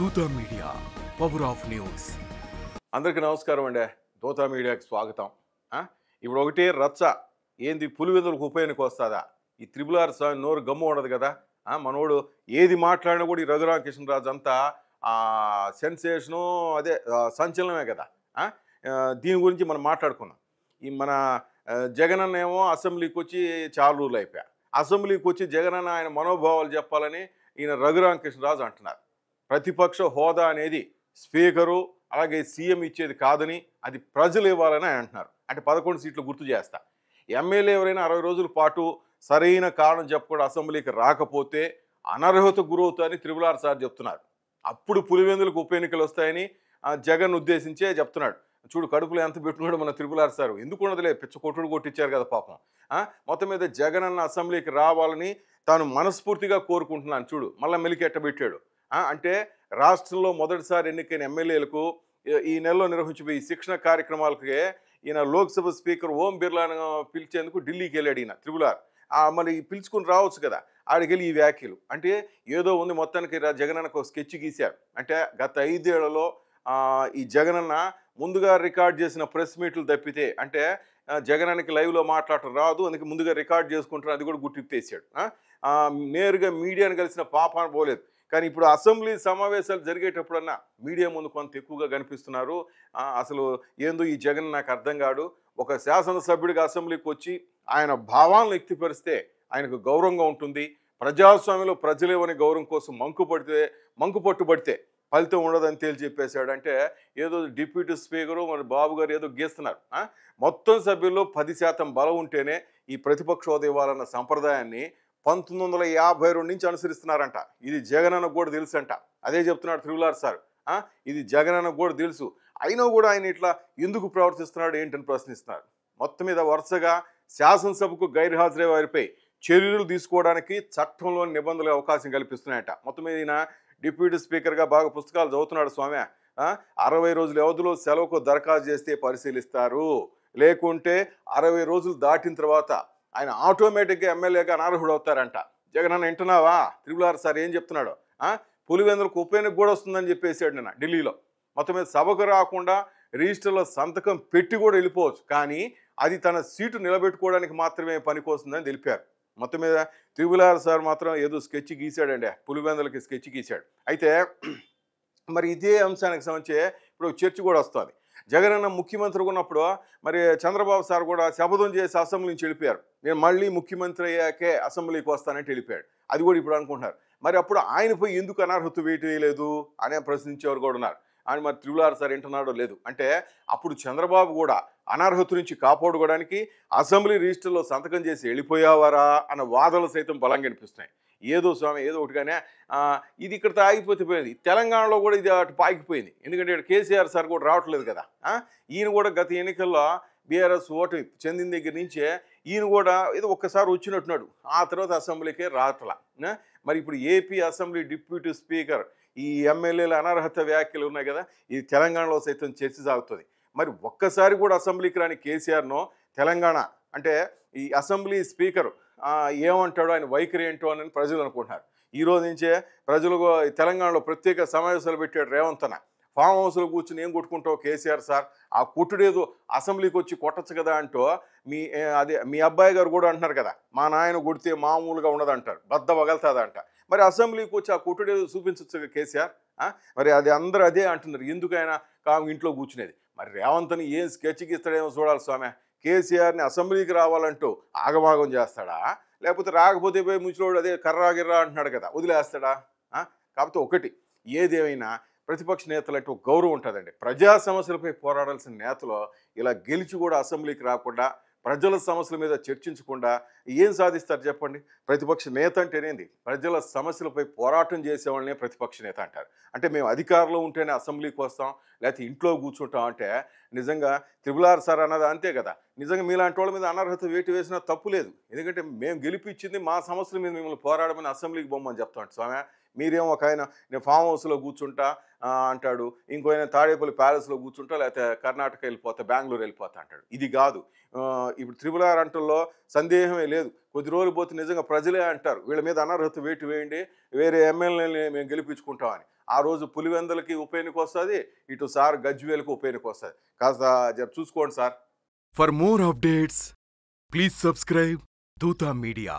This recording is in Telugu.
దూత మీడియా పవర్ ఆఫ్ న్యూస్. అందరికీ నమస్కారం అండి. దూత మీడియాకి స్వాగతం. ఇప్పుడు ఒకటే రచ్చ. ఏంది పులివెందులకు ఉప ఎన్నిక వస్తుందా? ఈ త్రిబుల్ ఆర్ నోరు గమ్ము ఉండదు కదా. మనోడు ఏది మాట్లాడినా కూడా ఈ రఘురామకృష్ణరాజు అంతా సెన్సేషను, అదే సంచలనమే కదా. దీని గురించి మనం మాట్లాడుకున్నాం. ఈ మన జగనన్న ఏమో అసెంబ్లీకి వచ్చి చాలా రోజులు అయిపోయా. అసెంబ్లీకి వచ్చి జగనన్న ఆయన మనోభావాలు చెప్పాలని ఈయన రఘురామకృష్ణరాజు అంటున్నారు. ప్రతిపక్ష హోదా అనేది స్పీకరు అలాగే సీఎం ఇచ్చేది కాదని, అది ప్రజలు ఇవ్వాలని ఆయన అంటున్నారు. అంటే 11 సీట్లు గుర్తు చేస్తా. ఎమ్మెల్యే ఎవరైనా 60 రోజుల పాటు సరైన కారణం చెప్పకుండా అసెంబ్లీకి రాకపోతే అనర్హత గురవుతాయని త్రిబుల్ ఆర్ సార్ చెప్తున్నారు. అప్పుడు పులివెందులకు ఉప ఎన్నికలు వస్తాయని జగన్ ఉద్దేశించే చెప్తున్నాడు. చూడు కడుపులో ఎంత పెట్టుకున్నాడు మన త్రిబుల్ ఆర్ సార్. ఎందుకు ఉండదులే, పిచ్చ కొట్టుడు కొట్టించారు కదా పాపం. మొత్తం మీద జగన్ అన్న అసెంబ్లీకి రావాలని తాను మనస్ఫూర్తిగా కోరుకుంటున్నాను. చూడు మళ్ళీ మెలికి ఎట్టబెట్టాడు. అంటే రాష్ట్రంలో మొదటిసారి ఎన్నికైన ఎమ్మెల్యేలకు ఈ నెలలో నిర్వహించబోయే ఈ శిక్షణ కార్యక్రమాలకి ఈయన లోక్సభ స్పీకర్ ఓం బిర్లాను పిలిచేందుకు ఢిల్లీకి వెళ్ళాడు ఈయన త్రిబుల్ ఆర్. మరి పిలుచుకుని రావచ్చు కదా, ఆడికెళ్ళి ఈ వ్యాఖ్యలు. అంటే ఏదో ఉంది మొత్తానికి జగనన్నకు ఒక స్కెచ్ గీశారు. అంటే గత 5 ఏళ్లలో ఈ జగనన్న ముందుగా రికార్డ్ చేసిన ప్రెస్ మీట్లు తప్పితే, అంటే జగనన్నకి లైవ్లో మాట్లాడటం రాదు, అందుకే ముందుగా రికార్డ్ చేసుకుంటారు, అది కూడా గుర్తిప్పేసాడు. నేరుగా మీడియాను కలిసిన పాపాన పోలేదు. కానీ ఇప్పుడు అసెంబ్లీ సమావేశాలు జరిగేటప్పుడన్నా మీడియా ముందు కొంత ఎక్కువగా కనిపిస్తున్నారు. అసలు ఏందో ఈ జగన్ నాకు అర్థం కాడు. ఒక శాసనసభ్యుడిగా అసెంబ్లీకి వచ్చి ఆయన భావాలను వ్యక్తపరిస్తే ఆయనకు గౌరవంగా ఉంటుంది. ప్రజాస్వామ్యంలో ప్రజలేవని గౌరవం కోసం మంకుపట్టుబడితే ఫలితం ఉండదని తేల్చి చెప్పేశాడు. అంటే ఏదో డిప్యూటీ స్పీకరు మరి బాబు గారు ఏదో గీస్తున్నారు. మొత్తం సభ్యుల్లో 10% బలం ఉంటేనే ఈ ప్రతిపక్ష హోదా ఇవ్వాలన్న సంప్రదాయాన్ని 1952 నుంచి అనుసరిస్తున్నారంట. ఇది జగనన్నకు కూడా తెలుసు అంట. అదే చెప్తున్నాడు త్రిబుల్ ఆర్ సార్. ఇది జగనన్నకు కూడా తెలుసు. అయినా కూడా ఆయన ఇట్లా ఎందుకు ప్రవర్తిస్తున్నాడు ఏంటని ప్రశ్నిస్తున్నారు. మొత్తం మీద వరుసగా శాసనసభకు గైర్హాజరయ్యే వారిపై చర్యలు తీసుకోవడానికి చట్టంలోని నిబంధనలు అవకాశం కల్పిస్తున్నాయట. మొత్తం మీద ఈయన డిప్యూటీ స్పీకర్గా బాగా పుస్తకాలు చదువుతున్నాడు స్వామి. 60 రోజుల వ్యవధిలో సెలవుకు దరఖాస్తు చేస్తే పరిశీలిస్తారు, లేకుంటే 60 రోజులు దాటిన తర్వాత ఆయన ఆటోమేటిక్గా ఎమ్మెల్యేగా అనర్హుడు అవుతారంట. జగనన్న వింటున్నావా? త్రిబుల్ ఆర్ సార్ ఏం చెప్తున్నాడు? పులివెందులకు ఉప ఎన్నిక కూడా వస్తుందని చెప్పేసాడు నిన్న ఢిల్లీలో. మొత్తం మీద సభకు రాకుండా రిజిస్టర్లో సంతకం పెట్టి కూడా వెళ్ళిపోవచ్చు, కానీ అది తన సీటు నిలబెట్టుకోవడానికి మాత్రమే పనికొస్తుందని తెలిపారు. మొత్తం మీద త్రిబుల్ ఆర్ సార్ మాత్రం ఏదో స్కెచ్ గీశాడండి, పులివెందులకి స్కెచ్ గీశాడు. అయితే మరి ఇదే అంశానికి సంబంధించి ఇప్పుడు చర్చ కూడా వస్తుంది. జగనన్న ముఖ్యమంత్రిగా ఉన్నప్పుడు మరి చంద్రబాబు సార్ కూడా శపథం చేసి అసెంబ్లీ నుంచి వెళ్ళిపోయారు. నేను మళ్ళీ ముఖ్యమంత్రి అయ్యాకే అసెంబ్లీకి వస్తానంటే వెళ్ళిపోయాడు. అది కూడా ఇప్పుడు అనుకుంటున్నారు. మరి అప్పుడు ఆయనపై ఎందుకు అనర్హత వేటు వేయలేదు అనే ప్రశ్నించేవారు కూడా ఉన్నారు. ఆయన మరి త్రిబుల్ ఆర్ సార్ వింటున్నాడో లేదు. అంటే అప్పుడు చంద్రబాబు కూడా అనర్హత నుంచి కాపాడుకోవడానికి అసెంబ్లీ రిజిస్టర్లో సంతకం చేసి వెళ్ళిపోయావారా అన్న వాదనలు సైతం బలంగా అనిపిస్తున్నాయి. ఏదో స్వామి ఏదో ఒకటిగానే ఇది ఇక్కడ ఆగిపోతే పోయింది. తెలంగాణలో కూడా ఇది అటు పాగిపోయింది. ఎందుకంటే ఇక్కడ కేసీఆర్ సార్ కూడా రావట్లేదు కదా. ఈయన కూడా గత ఎన్నికల్లో బీఆర్ఎస్ ఓటు చెందిన దగ్గర నుంచే ఈయన కూడా ఏదో ఒక్కసారి వచ్చినట్టున్నాడు. ఆ తర్వాత అసెంబ్లీకే రావట్లా. మరి ఇప్పుడు ఏపీ అసెంబ్లీ డిప్యూటీ స్పీకర్ ఈ ఎమ్మెల్యేల అనర్హత వ్యాఖ్యలు ఉన్నాయి కదా, ఇది తెలంగాణలో సైతం చర్చ సాగుతుంది. మరి ఒక్కసారి కూడా అసెంబ్లీకి రాని కేసీఆర్ను తెలంగాణ అంటే ఈ అసెంబ్లీ స్పీకర్ ఏమంటాడో, ఆయన వైఖరి ఏంటో అని ప్రజలు అనుకుంటున్నారు. ఈ రోజు నుంచే ప్రజలు తెలంగాణలో ప్రత్యేక సమావేశాలు పెట్టాడు రేవంత్ అన్న. ఫామ్ హౌస్లో కూర్చుని ఏం కొట్టుకుంటావు కేసీఆర్ సార్, ఆ కొట్టుడేదో అసెంబ్లీకి వచ్చి కొట్టచ్చు కదా అంటూ మీ అబ్బాయి గారు కూడా అంటున్నారు కదా, మా నాయన కొడితే మామూలుగా ఉండదంటారు, బద్ద పగలుతుందంట. మరి అసెంబ్లీకి వచ్చి ఆ కొట్టుడేదో చూపించవచ్చు కేసీఆర్. మరి అది అందరూ అదే అంటున్నారు, ఎందుకైనా ఇంట్లో కూర్చునేది. మరి రేవంత్ని ఏం స్కెచ్ గీస్తాడేమో చూడాలి స్వామి. కేసీఆర్ని అసెంబ్లీకి రావాలంటూ ఆగమాగం చేస్తాడా, లేకపోతే రాకపోతే పోయి ముచ్చిలోడు అదే కర్రాగిర్రా అంటున్నాడు కదా వదిలేస్తాడా? కాకపోతే ఒకటి, ఏదేమైనా ప్రతిపక్ష నేతలంటే ఒక గౌరవం ఉంటుందండి. ప్రజా సమస్యలపై పోరాడాల్సిన నేతలు ఇలా గెలిచి కూడా అసెంబ్లీకి రాకుండా ప్రజల సమస్యల మీద చర్చించకుండా ఏం సాధిస్తారు చెప్పండి? ప్రతిపక్ష నేత అంటేనేది ప్రజల సమస్యలపై పోరాటం చేసేవాళ్ళనే ప్రతిపక్ష నేత అంటారు. అంటే మేము అధికారంలో ఉంటేనే అసెంబ్లీకి వస్తాం, లేకపోతే ఇంట్లో కూర్చుంటాం అంటే నిజంగా త్రిబుల్ ఆర్ సార్ అన్నది అంతే కదా. నిజంగా మీలాంటి వాళ్ళ మీద అనర్హత వేటు వేసినా తప్పు లేదు. ఎందుకంటే మేము గెలిపించింది మా సమస్యల మీద మిమ్మల్ని పోరాడమని అసెంబ్లీకి బొమ్మని చెప్తాం స్వామి. మీరేమో ఒక ఆయన నేను ఫామ్ హౌస్లో కూర్చుంటా అంటాడు, ఇంకో ఆయన తాడేపల్లి ప్యాలెస్లో కూర్చుంటా, లేకపోతే కర్ణాటక వెళ్ళిపోతా, బెంగళూరు వెళ్ళిపోతా అంటాడు. ఇది కాదు. ఇప్పుడు త్రిబుల్ ఆర్ అంటల్లో సందేహమే లేదు. కొద్ది రోజులు పోతే నిజంగా ప్రజలే అంటారు వీళ్ళ మీద అనర్హత వేటు వేయండి, వేరే ఎమ్మెల్యేని మేము గెలిపించుకుంటామని. ఆ రోజు పులివెందులకి ఉప ఎన్నిక వస్తుంది, ఇటు సార్ గజ్వేల్కి ఉప ఎన్నిక వస్తుంది. కాస్త జర చూసుకోండి sir. For more updates, please subscribe Dota Media.